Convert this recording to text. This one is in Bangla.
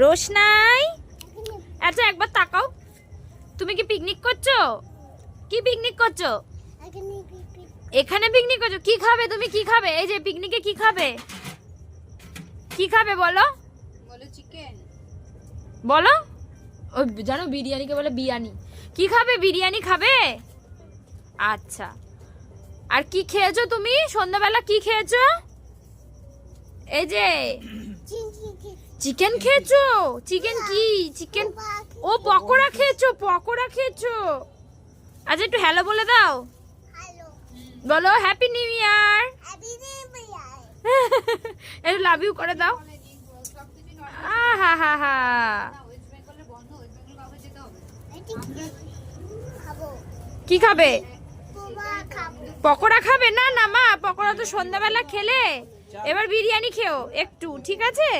রোশনাই, আচ্ছা একবার তাকাও। তুমি কি পিকনিক করছো? কি পিকনিক করছো? এখানে পিকনিক করছো? কি খাবে তুমি? কি খাবে? এই যে পিকনিকে কি খাবে? কি খাবে বলো? বলো চিকেন। বলো। ওই জানো বিরিয়ানিকে বলে বিরিয়ানি। কি খাবে? বিরিয়ানি খাবে? আচ্ছা। আর কি খেয়েছো তুমি? সন্ধ্যাবেলা কি খেয়েছো? এই যে চিকেন খেয়েছো? চিকেন কি? চিকেন ও পকোড়া খেয়েছো? পকোড়া খেয়েছো? আচ্ছা একটু হ্যালো বলে দাও। বলো হ্যাপি নিউ ইয়ার। একটু লাভ ইউ করে দাও। হা হা হা। ওয়েস্ট বেঙ্গলে বন্ধ, ওয়েস্ট বেঙ্গল কাউকে যেতে হবে। কি খাবে? পকোড়া খাবে? না না মা, পকোড়া তো সন্ধ্যাবেলা খেলে, এবার বিরিয়ানি খেও একটু, ঠিক আছে?